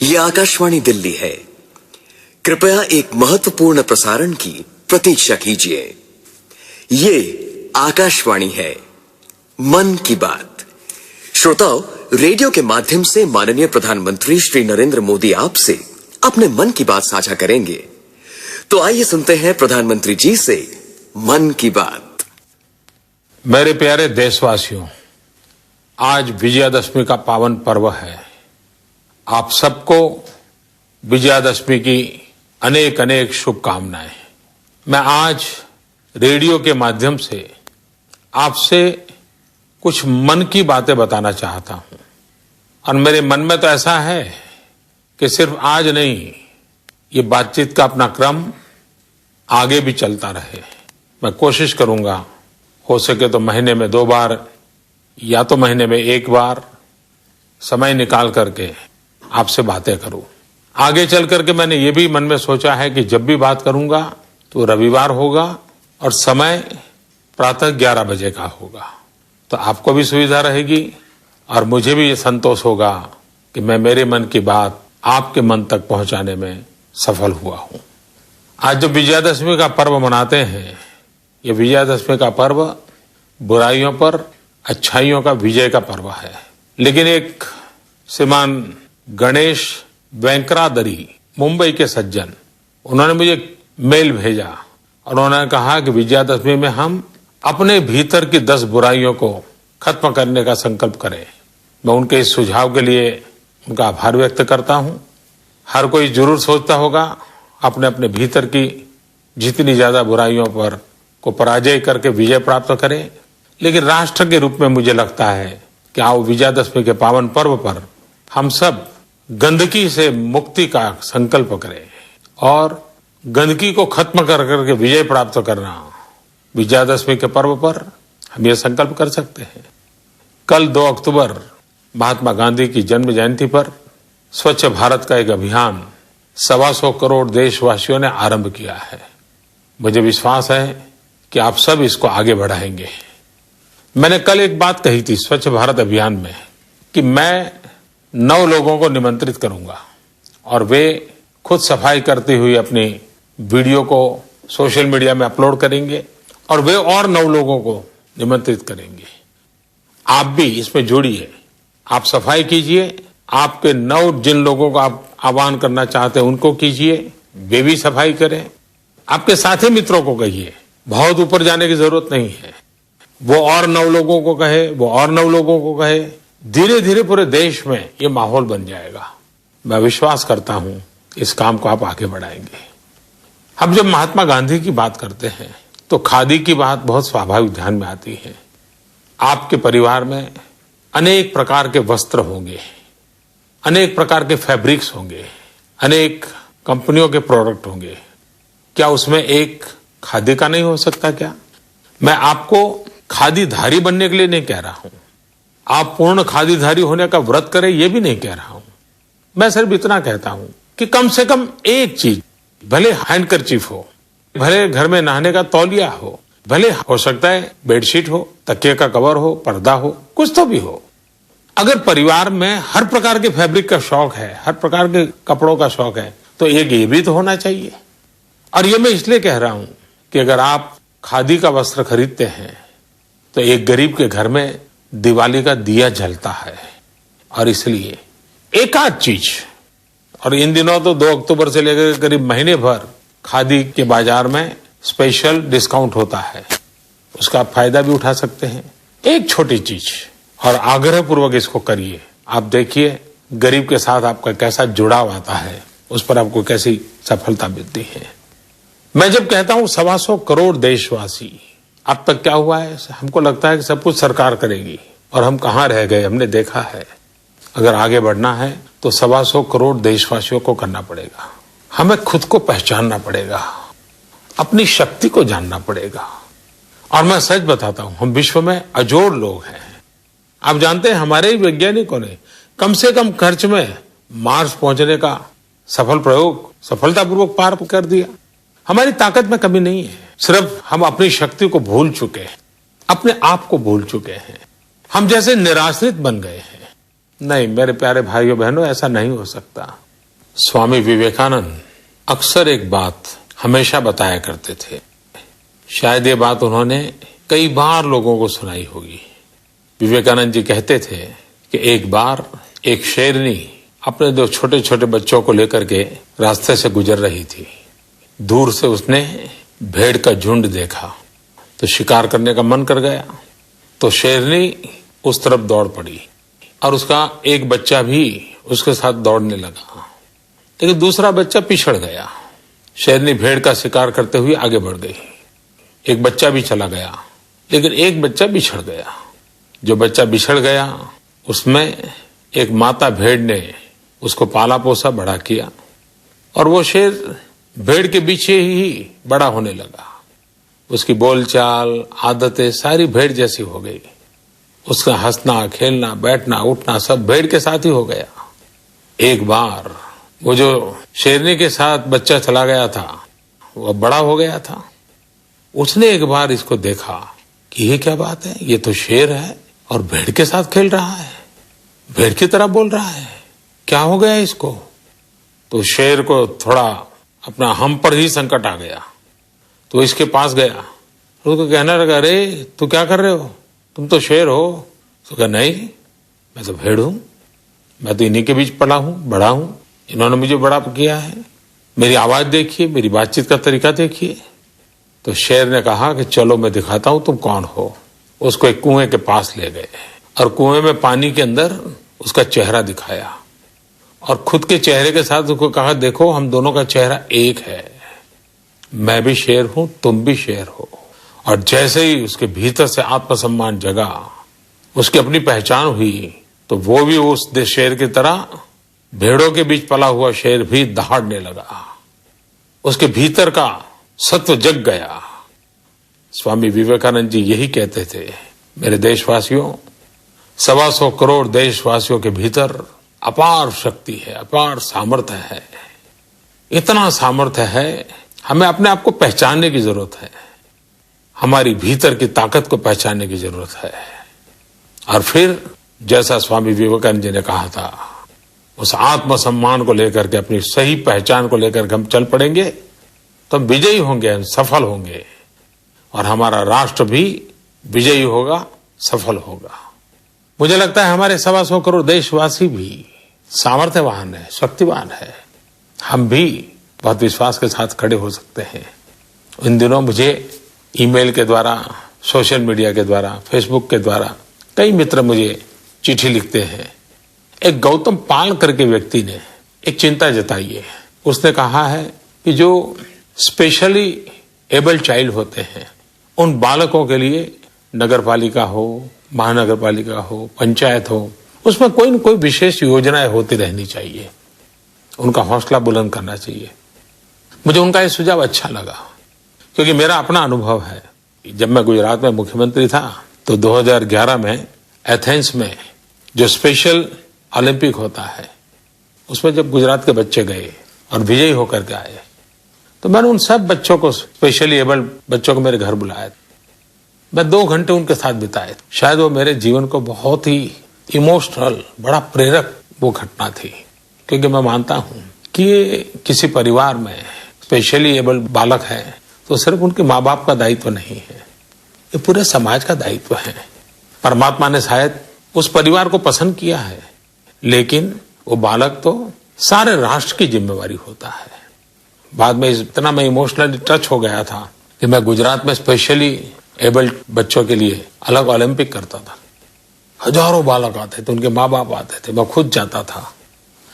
ये आकाशवाणी दिल्ली है। कृपया एक महत्वपूर्ण प्रसारण की प्रतीक्षा कीजिए। ये आकाशवाणी है, मन की बात। श्रोताओं, रेडियो के माध्यम से माननीय प्रधानमंत्री श्री नरेंद्र मोदी आपसे अपने मन की बात साझा करेंगे। तो आइए सुनते हैं प्रधानमंत्री जी से मन की बात। मेरे प्यारे देशवासियों, आज विजयादशमी का पावन पर्व है। आप सबको विजयादशमी की अनेक अनेक शुभकामनाएं। मैं आज रेडियो के माध्यम से आपसे कुछ मन की बातें बताना चाहता हूं। और मेरे मन में तो ऐसा है कि सिर्फ आज नहीं, ये बातचीत का अपना क्रम आगे भी चलता रहे। मैं कोशिश करूंगा, हो सके तो महीने में 2 बार या तो महीने में 1 बार समय निकाल करके आपसे बातें करूं। आगे चल करके मैंने ये भी मन में सोचा है कि जब भी बात करूंगा तो रविवार होगा और समय प्रातः 11 बजे का होगा, तो आपको भी सुविधा रहेगी और मुझे भी ये संतोष होगा कि मैं मेरे मन की बात आपके मन तक पहुंचाने में सफल हुआ हूं। आज जो विजयादशमी का पर्व मनाते हैं, ये विजयादशमी का पर्व बुराइयों पर अच्छाइयों का विजय का पर्व है। लेकिन एक श्रीमान गणेश वेंकरादरी, मुंबई के सज्जन, उन्होंने मुझे मेल भेजा और उन्होंने कहा कि विजयादशमी में हम अपने भीतर की 10 बुराइयों को खत्म करने का संकल्प करें। मैं उनके इस सुझाव के लिए उनका आभार व्यक्त करता हूं। हर कोई जरूर सोचता होगा अपने अपने भीतर की जितनी ज्यादा बुराइयों पर को पराजय करके विजय प्राप्त करें। लेकिन राष्ट्र के रूप में मुझे लगता है कि आओ विजयादशमी के पावन पर्व पर हम सब गंदगी से मुक्ति का संकल्प करें और गंदगी को खत्म कर करके विजय प्राप्त करना। विजयादशमी के पर्व पर हम ये संकल्प कर सकते हैं। कल 2 अक्टूबर महात्मा गांधी की जन्म जयंती पर स्वच्छ भारत का एक अभियान 125 करोड़ देशवासियों ने आरंभ किया है। मुझे विश्वास है कि आप सब इसको आगे बढ़ाएंगे। मैंने कल एक बात कही थी स्वच्छ भारत अभियान में कि मैं 9 लोगों को निमंत्रित करूंगा और वे खुद सफाई करती हुई अपनी वीडियो को सोशल मीडिया में अपलोड करेंगे और वे और 9 लोगों को निमंत्रित करेंगे। आप भी इसमें जुड़िए, आप सफाई कीजिए। आपके 9 जिन लोगों को आप आह्वान करना चाहते हैं उनको कीजिए, वे भी सफाई करें। आपके साथी मित्रों को कहिए, बहुत ऊपर जाने की जरूरत नहीं है। वो और 9 लोगों को कहे, वो और 9 लोगों को कहे, धीरे धीरे पूरे देश में ये माहौल बन जाएगा। मैं विश्वास करता हूं इस काम को आप आगे बढ़ाएंगे। हम जब महात्मा गांधी की बात करते हैं तो खादी की बात बहुत स्वाभाविक ध्यान में आती है। आपके परिवार में अनेक प्रकार के वस्त्र होंगे, अनेक प्रकार के फैब्रिक्स होंगे, अनेक कंपनियों के प्रोडक्ट होंगे। क्या उसमें एक खादी का नहीं हो सकता क्या? मैं आपको खादीधारी बनने के लिए नहीं कह रहा हूं, आप पूर्ण खादीधारी होने का व्रत करें ये भी नहीं कह रहा हूं। मैं सिर्फ इतना कहता हूं कि कम से कम एक चीज, भले हैंडकरचीफ हो, भले घर में नहाने का तौलिया हो, भले हो सकता है बेडशीट हो, तकिए का कवर हो, पर्दा हो, कुछ तो भी हो। अगर परिवार में हर प्रकार के फैब्रिक का शौक है, हर प्रकार के कपड़ों का शौक है, तो एक ये भी तो होना चाहिए। और ये मैं इसलिए कह रहा हूं कि अगर आप खादी का वस्त्र खरीदते हैं तो एक गरीब के घर में दिवाली का दिया जलता है। और इसलिए एक आध चीज, और इन दिनों तो 2 अक्टूबर से लेकर करीब महीने भर खादी के बाजार में स्पेशल डिस्काउंट होता है, उसका आप फायदा भी उठा सकते हैं। एक छोटी चीज, और आग्रह पूर्वक इसको करिए। आप देखिए गरीब के साथ आपका कैसा जुड़ाव आता है, उस पर आपको कैसी सफलता मिलती है। मैं जब कहता हूं 125 करोड़ देशवासी, अब तक क्या हुआ है? हमको लगता है कि सब कुछ सरकार करेगी और हम कहां रह गए। हमने देखा है अगर आगे बढ़ना है तो 125 करोड़ देशवासियों को करना पड़ेगा। हमें खुद को पहचानना पड़ेगा, अपनी शक्ति को जानना पड़ेगा। और मैं सच बताता हूं, हम विश्व में अजोड़ लोग हैं। आप जानते हैं हमारे ही वैज्ञानिकों ने कम से कम खर्च में मार्स पहुंचने का सफल प्रयोग सफलतापूर्वक पार कर दिया। हमारी ताकत में कमी नहीं है, सिर्फ हम अपनी शक्ति को भूल चुके हैं, अपने आप को भूल चुके हैं। हम जैसे निराश्रित बन गए हैं। नहीं मेरे प्यारे भाइयों बहनों, ऐसा नहीं हो सकता। स्वामी विवेकानंद अक्सर एक बात हमेशा बताया करते थे। शायद ये बात उन्होंने कई बार लोगों को सुनाई होगी। विवेकानंद जी कहते थे कि एक बार एक शेरनी अपने दो छोटे छोटे बच्चों को लेकर के रास्ते से गुजर रही थी। दूर से उसने भेड़ का झुंड देखा तो शिकार करने का मन कर गया, तो शेरनी उस तरफ दौड़ पड़ी और उसका एक बच्चा भी उसके साथ दौड़ने लगा, लेकिन दूसरा बच्चा पिछड़ गया। शेरनी भेड़ का शिकार करते हुए आगे बढ़ गई। एक बच्चा भी चला गया, लेकिन एक बच्चा बिछड़ गया। जो बच्चा बिछड़ गया उसमें एक माता भेड़ ने उसको पाला पोसा बड़ा किया और वो शेर भेड़ के पीछे ही बड़ा होने लगा। उसकी बोलचाल, आदतें सारी भेड़ जैसी हो गई। उसका हंसना, खेलना, बैठना, उठना सब भेड़ के साथ ही हो गया। एक बार वो जो शेरनी के साथ बच्चा चला गया था वो बड़ा हो गया था। उसने एक बार इसको देखा कि ये क्या बात है, ये तो शेर है और भेड़ के साथ खेल रहा है, भेड़ की तरह बोल रहा है, क्या हो गया इसको। तो शेर को थोड़ा अपना हम पर ही संकट आ गया, तो इसके पास गया, उसको कहने लगा, अरे तू क्या कर रहे हो, तुम तो शेर हो। तो कहा, नहीं मैं तो भेड़ हूं, मैं तो इन्हीं के बीच पला हूं, बड़ा हूं, इन्होंने मुझे बड़ा किया है, मेरी आवाज देखिए, मेरी बातचीत का तरीका देखिए। तो शेर ने कहा कि चलो मैं दिखाता हूं तुम कौन हो। उसको एक कुएं के पास ले गए और कुएं में पानी के अंदर उसका चेहरा दिखाया और खुद के चेहरे के साथ उसको कहा, देखो हम दोनों का चेहरा एक है, मैं भी शेर हूं, तुम भी शेर हो। और जैसे ही उसके भीतर से आत्मसम्मान जगा, उसकी अपनी पहचान हुई, तो वो भी उस शेर की तरह भेड़ों के बीच पला हुआ शेर भी दहाड़ने लगा। उसके भीतर का सत्व जग गया। स्वामी विवेकानंद जी यही कहते थे, मेरे देशवासियों, 125 करोड़ देशवासियों के भीतर अपार शक्ति है, अपार सामर्थ्य है। इतना सामर्थ्य है, हमें अपने आप को पहचानने की जरूरत है, हमारी भीतर की ताकत को पहचानने की जरूरत है। और फिर जैसा स्वामी विवेकानंद जी ने कहा था, उस आत्मसम्मान को लेकर के, अपनी सही पहचान को लेकर के हम चल पड़ेंगे तो हम विजयी होंगे, हम सफल होंगे और हमारा राष्ट्र भी विजयी होगा, सफल होगा। मुझे लगता है हमारे 125 करोड़ देशवासी भी सामर्थ्यवान है, शक्तिवान है। हम भी बहुत विश्वास के साथ खड़े हो सकते हैं। इन दिनों मुझे ईमेल के द्वारा, सोशल मीडिया के द्वारा, फेसबुक के द्वारा कई मित्र मुझे चिट्ठी लिखते हैं। एक गौतम पाल करके व्यक्ति ने एक चिंता जताई है। उसने कहा है कि जो स्पेशली एबल चाइल्ड होते हैं, उन बालकों के लिए नगर पालिका हो, महानगर पालिका हो, पंचायत हो, उसमें कोई न कोई विशेष योजनाएं होती रहनी चाहिए, उनका हौसला बुलंद करना चाहिए। मुझे उनका ये सुझाव अच्छा लगा, क्योंकि मेरा अपना अनुभव है। जब मैं गुजरात में मुख्यमंत्री था तो 2011 में एथेंस में जो स्पेशल ओलंपिक होता है, उसमें जब गुजरात के बच्चे गए और विजयी होकर के आए, तो मैंने उन सब बच्चों को, स्पेशली एबल्ड बच्चों को मेरे घर बुलाया। मैं 2 घंटे उनके साथ बिताए। शायद वो मेरे जीवन को बहुत ही इमोशनल, बड़ा प्रेरक वो घटना थी, क्योंकि मैं मानता हूं कि ये किसी परिवार में स्पेशली एबल्ड बालक है तो सिर्फ उनके माँ बाप का दायित्व नहीं है, ये पूरे समाज का दायित्व है। परमात्मा ने शायद उस परिवार को पसंद किया है, लेकिन वो बालक तो सारे राष्ट्र की जिम्मेवारी होता है। बाद में इतना मैं इमोशनली टच हो गया था कि मैं गुजरात में स्पेशली एबल्ड बच्चों के लिए अलग ओलंपिक करता था। हजारों बालक आते थे, उनके माँ बाप आते थे, मैं खुद जाता था।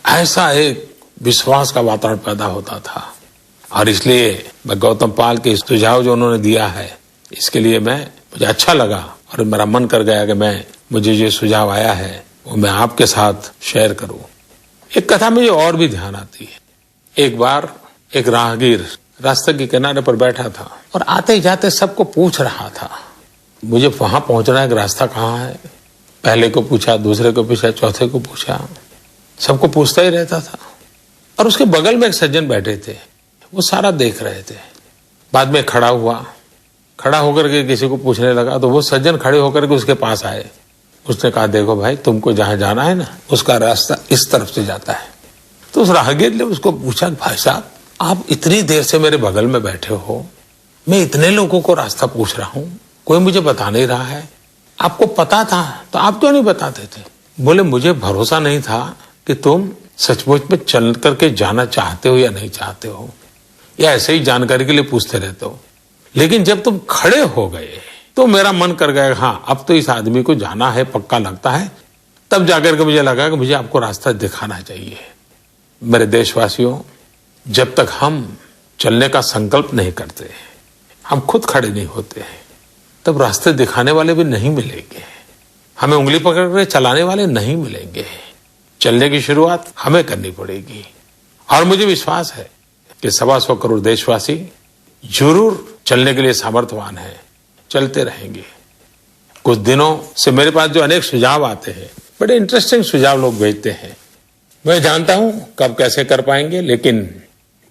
ऐसा एक विश्वास का वातावरण पैदा होता था। और इसलिए मैं गौतम पाल के सुझाव जो उन्होंने दिया है, इसके लिए मुझे अच्छा लगा और मेरा मन कर गया कि मुझे जो सुझाव आया है वो मैं आपके साथ शेयर करूं। एक कथा मुझे और भी ध्यान आती है। एक बार एक राहगीर रास्ते के किनारे पर बैठा था और आते जाते सबको पूछ रहा था, मुझे वहां पहुंचना है, कि रास्ता कहाँ है। पहले को पूछा, दूसरे को पूछा, चौथे को पूछा, सबको पूछता ही रहता था। और उसके बगल में एक सज्जन बैठे थे, वो सारा देख रहे थे। बाद में खड़ा होकर के किसी को पूछने लगा, तो वो सज्जन खड़े होकर के उसके पास आए। उसने कहा, देखो भाई, तुमको जहां जाना है ना, उसका रास्ता इस तरफ से जाता है, तो उस राहगीर ने उसको पूछा, भाई साहब आप इतनी देर से मेरे बगल में बैठे हो, मैं इतने लोगों को रास्ता पूछ रहा हूं, कोई मुझे बता नहीं रहा है, आपको पता था तो आप क्यों नहीं बताते थे? बोले मुझे भरोसा नहीं था कि तुम सचमुच में चल करके जाना चाहते हो या नहीं चाहते हो, या ऐसे ही जानकारी के लिए पूछते रहते हो। लेकिन जब तुम खड़े हो गए तो मेरा मन कर गया, हाँ अब तो इस आदमी को जाना है, पक्का लगता है। तब जाकर के मुझे लगा कि मुझे आपको रास्ता दिखाना चाहिए। मेरे देशवासियों, जब तक हम चलने का संकल्प नहीं करते, हम खुद खड़े नहीं होते, तब रास्ते दिखाने वाले भी नहीं मिलेंगे, हमें उंगली पकड़ कर चलाने वाले नहीं मिलेंगे। चलने की शुरुआत हमें करनी पड़ेगी। और मुझे विश्वास है कि 125 करोड़ देशवासी जरूर चलने के लिए सामर्थ्यवान हैं, चलते रहेंगे। कुछ दिनों से मेरे पास जो अनेक सुझाव आते हैं, बड़े इंटरेस्टिंग सुझाव लोग भेजते हैं। मैं जानता हूं कब कैसे कर पाएंगे, लेकिन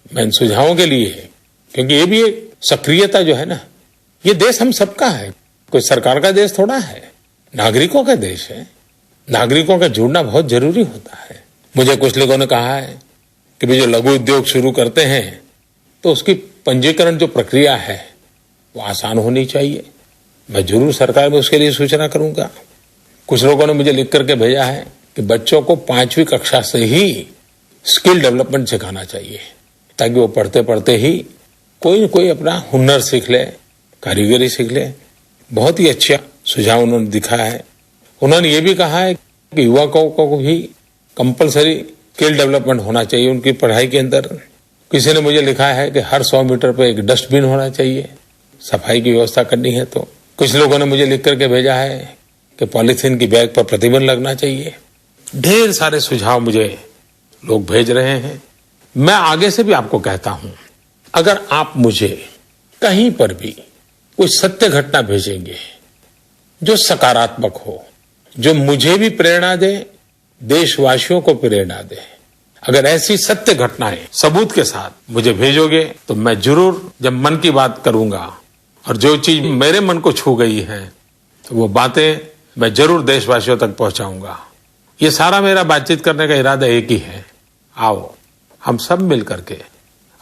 मैं इन सुझावों के लिए, क्योंकि ये भी एक सक्रियता जो है ना, ये देश हम सबका है, कोई सरकार का देश थोड़ा है, नागरिकों का देश है। नागरिकों का जुड़ना बहुत जरूरी होता है। मुझे कुछ लोगों ने कहा है कि भी जो लघु उद्योग शुरू करते हैं तो उसकी पंजीकरण जो प्रक्रिया है वो आसान होनी चाहिए। मैं जरूर सरकार में उसके लिए सूचना करूंगा। कुछ लोगों ने मुझे लिख करके भेजा है कि बच्चों को 5वीं कक्षा से ही स्किल डेवलपमेंट सिखाना चाहिए, ताकि वो पढ़ते पढ़ते ही कोई न कोई अपना हुनर सीख ले, कारीगरी सीख ले। बहुत ही अच्छा सुझाव उन्होंने दिखा है। उन्होंने ये भी कहा है कि युवकों को भी कंपलसरी स्किल डेवलपमेंट होना चाहिए उनकी पढ़ाई के अंदर। किसी ने मुझे लिखा है कि हर 100 मीटर पर एक डस्टबिन होना चाहिए, सफाई की व्यवस्था करनी है। तो कुछ लोगों ने मुझे लिख करके भेजा है कि पॉलीथीन की बैग पर प्रतिबंध लगना चाहिए। ढेर सारे सुझाव मुझे लोग भेज रहे हैं। मैं आगे से भी आपको कहता हूं, अगर आप मुझे कहीं पर भी कोई सत्य घटना भेजेंगे जो सकारात्मक हो, जो मुझे भी प्रेरणा दे, देशवासियों को प्रेरणा दे, अगर ऐसी सत्य घटनाएं सबूत के साथ मुझे भेजोगे तो मैं जरूर जब मन की बात करूंगा और जो चीज मेरे मन को छू गई है तो वो बातें मैं जरूर देशवासियों तक पहुंचाऊंगा। ये सारा मेरा बातचीत करने का इरादा एक ही है, आओ हम सब मिल करके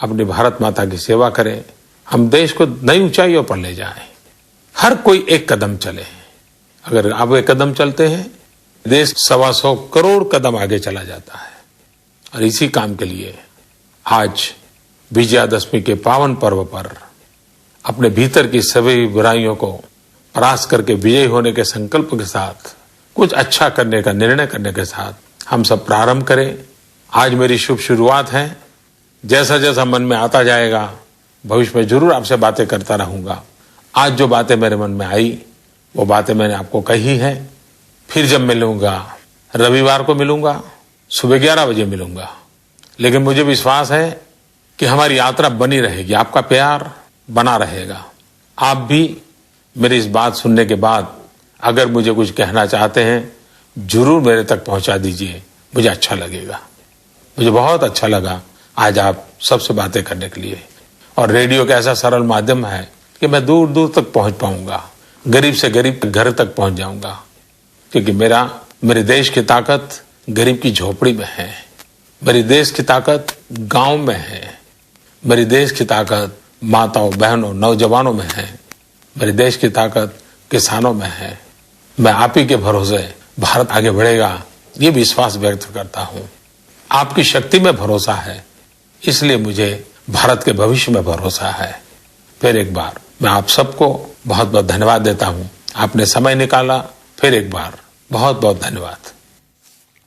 अपनी भारत माता की सेवा करें, हम देश को नई ऊंचाइयों पर ले जाएं। हर कोई एक कदम चले। अगर आप एक कदम चलते हैं, देश 125 करोड़ कदम आगे चला जाता है। और इसी काम के लिए आज विजयादशमी के पावन पर्व पर अपने भीतर की सभी बुराइयों को परास्त करके विजयी होने के संकल्प के साथ, कुछ अच्छा करने का निर्णय करने के साथ हम सब प्रारंभ करें। आज मेरी शुभ शुरुआत है। जैसा जैसा मन में आता जाएगा, भविष्य में जरूर आपसे बातें करता रहूंगा। आज जो बातें मेरे मन में आई वो बातें मैंने आपको कही है। फिर जब मिलूंगा, रविवार को मिलूंगा, सुबह 11 बजे मिलूंगा। लेकिन मुझे विश्वास है कि हमारी यात्रा बनी रहेगी, आपका प्यार बना रहेगा। आप भी मेरी इस बात सुनने के बाद अगर मुझे कुछ कहना चाहते हैं, जरूर मेरे तक पहुंचा दीजिए, मुझे अच्छा लगेगा। मुझे बहुत अच्छा लगा आज आप सबसे बातें करने के लिए। और रेडियो का ऐसा सरल माध्यम है कि मैं दूर दूर तक पहुंच पाऊंगा, गरीब से गरीब के घर तक पहुंच जाऊंगा। क्योंकि मेरे देश की ताकत गरीब की झोपड़ी में है, मेरी देश की ताकत गांव में है, मेरी देश की ताकत माताओं, बहनों, नौजवानों में है, मेरे देश की ताकत किसानों में है। मैं आप ही के भरोसे भारत आगे बढ़ेगा, ये विश्वास व्यक्त करता हूं। आपकी शक्ति में भरोसा है, इसलिए मुझे भारत के भविष्य में भरोसा है। फिर एक बार मैं आप सबको बहुत बहुत धन्यवाद देता हूं। आपने समय निकाला, फिर एक बार बहुत बहुत धन्यवाद।